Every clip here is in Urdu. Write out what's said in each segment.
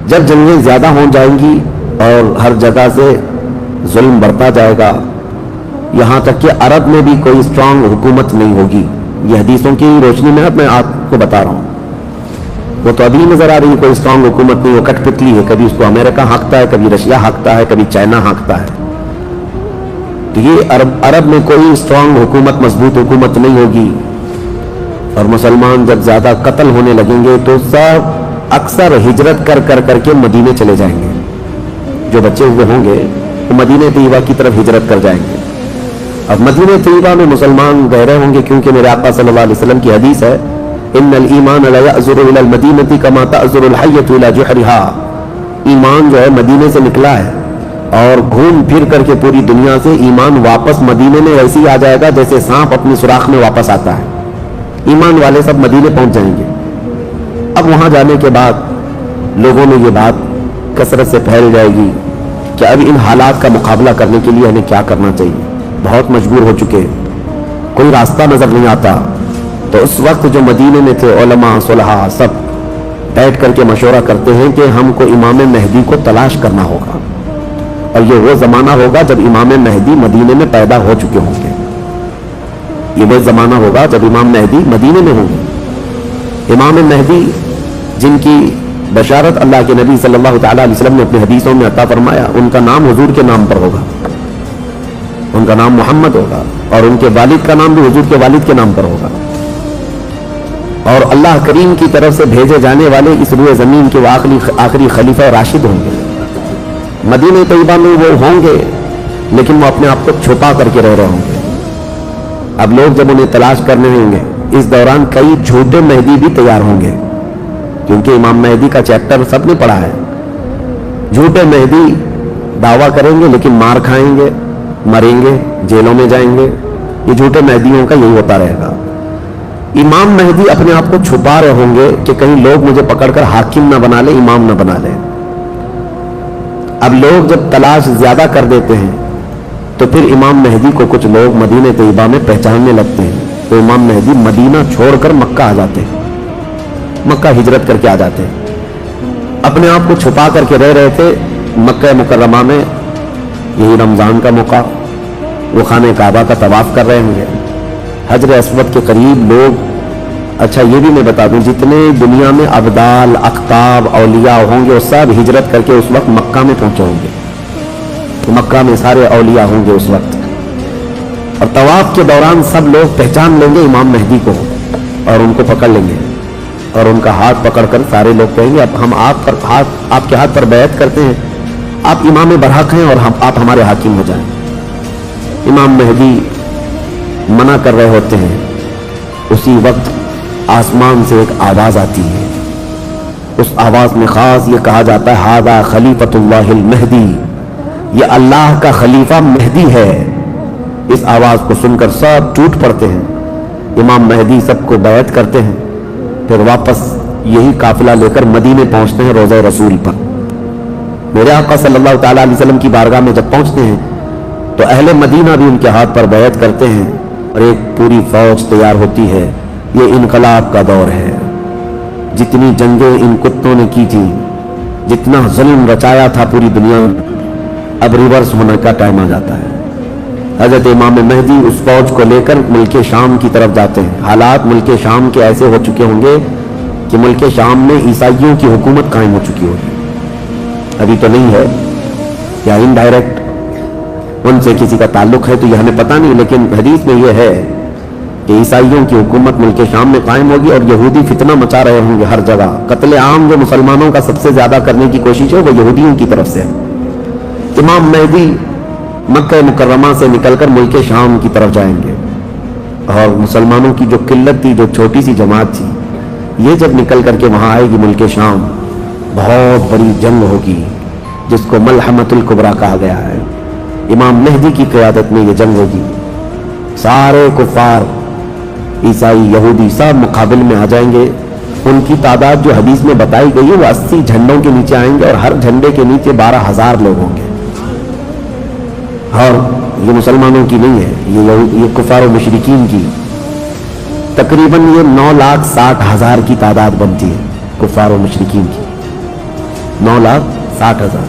جب جنگیں زیادہ ہو جائیں گی اور ہر جگہ سے ظلم بڑھتا جائے گا، یہاں تک کہ عرب میں بھی کوئی اسٹرانگ حکومت نہیں ہوگی. یہ حدیثوں کی روشنی میں آپ کو بتا رہا ہوں. وہ تو ابھی نظر آ رہی ہے کوئی اسٹرانگ حکومت نہیں، وہ کٹ پتلی ہے. کبھی اس کو امریکہ ہانکتا ہے، کبھی رشیا ہانکتا ہے، کبھی چائنا ہانکتا ہے. تو یہ عرب میں کوئی اسٹرانگ حکومت، مضبوط حکومت نہیں ہوگی. اور مسلمان جب زیادہ قتل ہونے لگیں گے تو سب اکثر ہجرت کر کے مدینے چلے جائیں گے. جو بچے ہوئے ہوں گے وہ مدینہ طیبہ کی طرف ہجرت کر جائیں گے. اب مدینہ طیبہ میں مسلمان رہ رہے ہوں گے، کیونکہ میرے آقا صلی اللہ علیہ وسلم کی حدیث ہے، ان الایمان لا یأزر الى المدینہ کما تأزر الحیۃ الى جحرها. ایمان جو ہے مدینے سے نکلا ہے اور گھوم پھر کر کے پوری دنیا سے ایمان واپس مدینے میں ایسے ہی آ جائے گا جیسے سانپ اپنی سوراخ میں واپس آتا ہے. ایمان والے سب مدینے پہنچ جائیں گے. اب وہاں جانے کے بعد لوگوں میں یہ بات کثرت سے پھیل جائے گی کہ اب ان حالات کا مقابلہ کرنے کے لیے ہمیں کیا کرنا چاہیے. بہت مجبور ہو چکے، کوئی راستہ نظر نہیں آتا. تو اس وقت جو مدینے میں تھے علماء صلحاء سب بیٹھ کر کے مشورہ کرتے ہیں کہ ہم کو امام مہدی کو تلاش کرنا ہوگا. اور یہ وہ زمانہ ہوگا جب امام مہدی مدینے میں پیدا ہو چکے ہوں گے. یہ وہ زمانہ ہوگا جب امام مہدی مدینے میں ہوں گے. امام مہدی جن کی بشارت اللہ کے نبی صلی اللہ تعالیٰ علیہ وسلم نے اپنی حدیثوں میں عطا فرمایا، ان کا نام حضور کے نام پر ہوگا. ان کا نام محمد ہوگا اور ان کے والد کا نام بھی حضور کے والد کے نام پر ہوگا. اور اللہ کریم کی طرف سے بھیجے جانے والے اس روئے زمین کے وہ آخری خلیفہ راشد ہوں گے. مدینہ طیبہ میں وہ ہوں گے لیکن وہ اپنے آپ کو چھپا کر کے رہ رہے ہوں گے. اب لوگ جب انہیں تلاش کرنے ہوں گے، اس دوران کئی جھوٹے مہدی بھی تیار ہوں گے، کیونکہ امام مہدی کا چیپٹر سب نے پڑھا ہے. جھوٹے مہدی دعویٰ کریں گے لیکن مار کھائیں گے، مریں گے، جیلوں میں جائیں گے. یہ جھوٹے مہدیوں کا یہی ہوتا رہے گا. امام مہدی اپنے آپ کو چھپا رہے ہوں گے کہ کہیں لوگ مجھے پکڑ کر حاکم نہ بنا لیں، امام نہ بنا لیں. اب لوگ جب تلاش زیادہ کر دیتے ہیں تو پھر امام مہدی کو کچھ لوگ مدینہ طیبہ میں پہچاننے لگتے ہیں. تو امام مہدی مدینہ چھوڑ کر مکہ آ جاتے ہیں، مکہ ہجرت کر کے آ جاتے ہیں. اپنے آپ کو چھپا کر کے رہ رہے تھے مکہ مکرمہ میں. یہی رمضان کا موقع، وہ خانہ کعبہ کا طواف کر رہے ہوں گے، حجر اسود کے قریب لوگ. اچھا یہ بھی میں بتا دوں، جتنے دنیا میں ابدال، اقطاب، اولیاء ہوں گے وہ سب ہجرت کر کے اس وقت مکہ میں پہنچے ہوں گے. تو مکہ میں سارے اولیاء ہوں گے اس وقت. اور طواف کے دوران سب لوگ پہچان لیں گے امام مہدی کو اور ان کو پکڑ لیں گے اور ان کا ہاتھ پکڑ کر سارے لوگ کہیں گے اب ہم آپ کے ہاتھ پر بیعت کرتے ہیں، آپ امام برحق ہیں اور آپ ہمارے حاکم ہو جائیں. امام مہدی منع کر رہے ہوتے ہیں. اسی وقت آسمان سے ایک آواز آتی ہے. اس آواز میں خاص یہ کہا جاتا ہے ھذا خلیفۃ اللہ المہدی، یہ اللہ کا خلیفہ مہدی ہے. اس آواز کو سن کر سب ٹوٹ پڑتے ہیں. امام مہدی سب کو بیعت کرتے ہیں، پھر واپس یہی قافلہ لے کر مدینے پہنچتے ہیں روضہ رسول پر. میرے آقا صلی اللہ تعالیٰ علیہ وسلم کی بارگاہ میں جب پہنچتے ہیں تو اہل مدینہ بھی ان کے ہاتھ پر بیعت کرتے ہیں اور ایک پوری فوج تیار ہوتی ہے. یہ انقلاب کا دور ہے. جتنی جنگیں ان کتوں نے کی تھی، جتنا ظلم رچایا تھا پوری دنیا میں، اب ریورس ہونے کا ٹائم آ جاتا ہے. حضرت امام مہدی اس فوج کو لے کر ملک شام کی طرف جاتے ہیں. حالات ملک شام کے ایسے ہو چکے ہوں گے کہ ملک شام میں عیسائیوں کی حکومت قائم ہو چکی ہوگی. ابھی تو نہیں ہے یا انڈائریکٹ ان سے کسی کا تعلق ہے تو یہ ہمیں پتہ نہیں، لیکن حدیث میں یہ ہے کہ عیسائیوں کی حکومت ملک شام میں قائم ہوگی اور یہودی فتنہ مچا رہے ہوں گے ہر جگہ. قتل عام جو مسلمانوں کا سب سے زیادہ کرنے کی کوشش ہے وہ یہودیوں کی طرف سے. امام مہدی مکہ مکرمہ سے نکل کر ملک شام کی طرف جائیں گے اور مسلمانوں کی جو قلت تھی، جو چھوٹی سی جماعت تھی، یہ جب نکل کر کے وہاں آئے گی ملک شام، بہت بڑی جنگ ہوگی جس کو ملحمۃ الکبریٰ کہا گیا ہے. امام مہدی کی قیادت میں یہ جنگ ہوگی. سارے کفار، عیسائی، یہودی سب مقابل میں آ جائیں گے. ان کی تعداد جو حدیث میں بتائی گئی ہے وہ 80 جھنڈوں کے نیچے آئیں گے اور ہر جھنڈے کے نیچے 12,000 لوگ ہوں گے. اور یہ مسلمانوں کی نہیں ہے، یہ کفار و مشرکین کی. تقریباً یہ 9,60,000 کی تعداد بنتی ہے کفار و مشرکین کی. 9,60,000.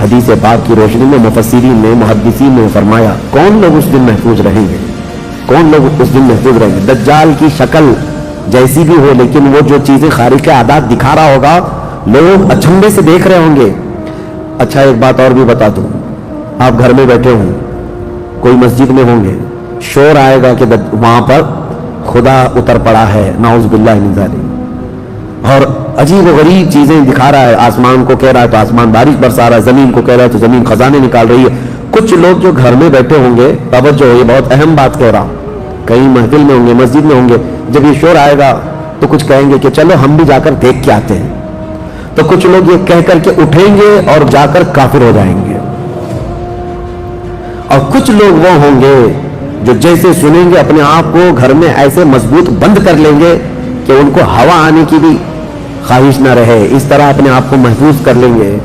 حدیث پاک کی روشنی میں مفسرین نے محدثین نے فرمایا کون لوگ اس دن محفوظ رہیں گے، کون لوگ اس دن محفوظ رہیں گے؟ دجال کی شکل جیسی بھی ہو لیکن وہ جو چیزیں خارق عادات دکھا رہا ہوگا لوگ اچنبے سے دیکھ رہے ہوں گے۔ اچھا ایک بات اور بھی بتا دوں، آپ گھر میں بیٹھے ہوں، کوئی مسجد میں ہوں گے، شور آئے گا کہ وہاں پر خدا اتر پڑا ہے، نعوذ باللہ من ذالک، اور عجیب و غریب چیزیں دکھا رہا ہے، آسمان کو کہہ رہا ہے تو آسمان بارش برسا رہا ہے، زمین کو کہہ رہا ہے تو زمین خزانے نکال رہی ہے۔ کچھ لوگ جو گھر میں بیٹھے ہوں گے، توجہ یہ بہت اہم بات کہہ رہا ہوں، کہیں محفل میں ہوں گے، مسجد میں ہوں گے، جب یہ شور آئے گا تو کچھ کہیں گے کہ چلو ہم بھی جا کر دیکھ کے آتے ہیں، تو کچھ لوگ یہ کہہ کر کے اٹھیں گے اور جا کر کافر ہو جائیں گے، اور کچھ لوگ وہ ہوں گے جو جیسے سنیں گے اپنے آپ کو گھر میں ایسے مضبوط بند کر لیں گے کہ ان کو ہوا آنے کی بھی خواہش نہ رہے، اس طرح اپنے آپ کو محفوظ کر لیں گے۔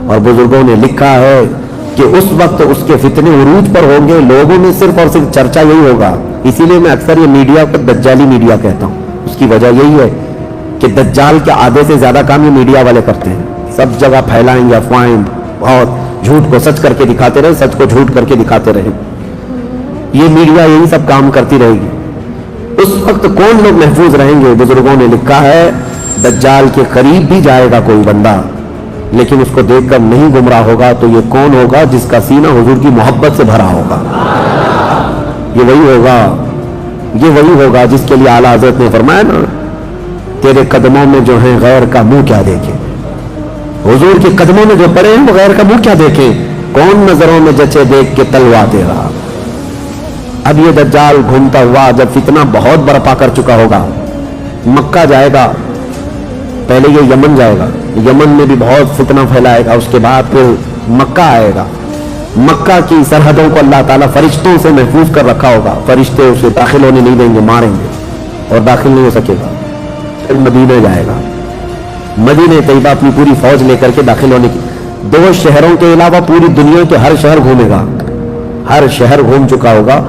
اور بزرگوں نے لکھا ہے کہ اس وقت اس کے فتنے عروج پر ہوں گے، لوگوں میں صرف اور صرف چرچا یہی ہوگا۔ اسی لیے میں اکثر یہ میڈیا کو دجالی میڈیا کہتا ہوں، اس کی وجہ یہی ہے کہ دجال کے آدھے سے زیادہ کام یہ میڈیا والے کرتے ہیں، سب جگہ پھیلائیں گے افواہیں، اور جھوٹ کو سچ کر کے دکھاتے رہے، سچ کو جھوٹ کر کے دکھاتے رہے، یہ میڈیا یہی سب کام کرتی رہے گی۔ اس وقت کون لوگ محفوظ رہیں گے؟ بزرگوں نے لکھا ہے دجال کے قریب بھی جائے گا کوئی بندہ لیکن اس کو دیکھ کر نہیں گمراہ ہوگا، تو یہ کون ہوگا؟ جس کا سینہ حضور کی محبت سے بھرا ہوگا، یہ وہی ہوگا جس کے لیے اعلیٰ حضرت نے فرمایا نا تیرے قدموں میں جو ہیں غیر کا منہ کیا دیکھیں، حضور کے قدموں میں جو پڑے ہیں وہ غیر کا منہ کیا دیکھیں، کون نظروں میں جچے دیکھ کے تلوا تیرا۔ اب یہ دجال گھومتا ہوا جب فتنہ بہت برپا کر چکا ہوگا، مکہ جائے گا، پہلے یہ یمن جائے گا، یمن میں بھی بہت فتنہ پھیلائے گا، اس کے بعد پھر مکہ آئے گا، مکہ کی سرحدوں کو اللہ تعالیٰ فرشتوں سے محفوظ کر رکھا ہوگا، فرشتے اسے داخل ہونے نہیں دیں گے، ماریں گے اور داخل نہیں ہو سکے گا۔ پھر مدینہ جائے گا، مدینہ طیبہ اپنی پوری فوج لے کر کے داخل ہونے کی، 2 شہروں کے علاوہ پوری دنیا کے ہر شہر گھومے گا، ہر شہر گھوم چکا ہوگا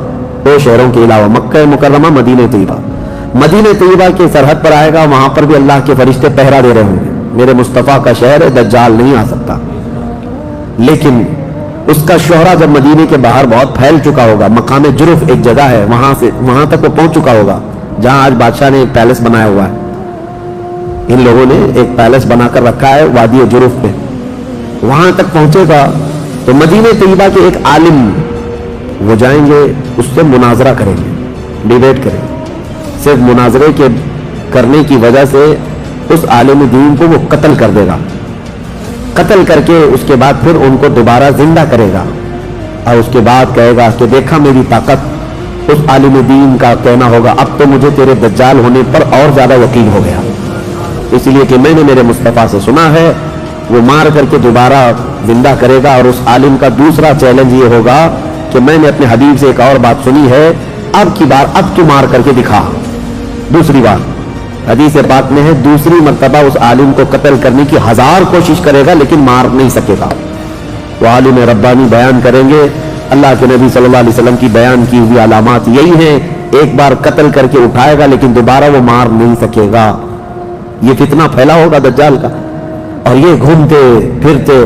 2 شہروں کے علاوہ، مکہ مکرمہ، مدینہ طیبہ۔ مدینہ طیبہ کی سرحد پر آئے گا، وہاں پر بھی اللہ کے فرشتے پہرا دے رہے ہوں گے، میرے مصطفیٰ کا شہر ہے، دجال نہیں آ سکتا۔ لیکن اس کا شہرہ جب مدینے کے باہر بہت پھیل چکا ہوگا، مقام جرف ایک جگہ ہے، وہاں تک وہ پہنچ چکا ہوگا، جہاں آج بادشاہ نے ایک پیلس بنایا ہوا ہے، ان لوگوں نے ایک پیلس بنا کر رکھا ہے وادی جرف میں، وہاں تک پہنچے گا تو مدینہ طیبہ کے ایک عالم وہ جائیں گے، اس سے مناظرہ کریں گے، ڈیبیٹ کریں گے، صرف مناظرے کے کرنے کی وجہ سے اس عالم دین کو وہ قتل کر دے گا، قتل کر کے اس کے بعد پھر ان کو دوبارہ زندہ کرے گا، اور اس کے بعد کہے گا کہ دیکھا میری طاقت۔ اس عالم دین کا کہنا ہوگا اب تو مجھے تیرے دجال ہونے پر اور زیادہ یقین ہو گیا، اس لیے کہ میں نے میرے مصطفیٰ سے سنا ہے، وہ مار کر کے دوبارہ زندہ کرے گا۔ اور اس عالم کا دوسرا چیلنج یہ ہوگا کہ میں نے اپنے حبیب سے ایک اور بات سنی ہے، اب کی بار اب تو مار کر کے دکھا۔ دوسری بات حدیث پاک میں ہے، دوسری مرتبہ اس عالم کو قتل کرنے کی 1000 کوشش کرے گا لیکن مار نہیں سکے گا۔ وہ عالم ربانی بیان کریں گے، اللہ کے نبی صلی اللہ علیہ وسلم کی بیان کی ہوئی علامات یہی ہیں، ایک بار قتل کر کے اٹھائے گا لیکن دوبارہ وہ مار نہیں سکے گا۔ یہ فتنہ پھیلا ہوگا دجال کا، اور یہ گھومتے پھرتے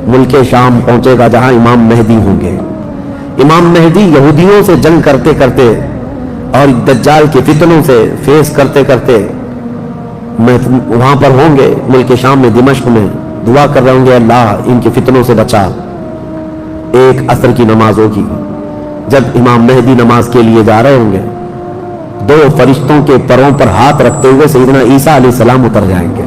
ملک شام پہنچے گا جہاں امام مہدی ہوں گے۔ امام مہدی یہودیوں سے جنگ کرتے کرتے اور دجال کے فتنوں سے فیس کرتے کرتے وہاں پر ہوں گے، ملک شام میں، دمشق میں، دعا کر رہے ہوں گے اللہ ان کے فتنوں سے بچا۔ ایک عصر کی نماز ہوگی، جب امام مہدی نماز کے لیے جا رہے ہوں گے، 2 فرشتوں کے پروں پر ہاتھ رکھتے ہوئے سیدنا عیسیٰ علیہ السلام اتر جائیں گے۔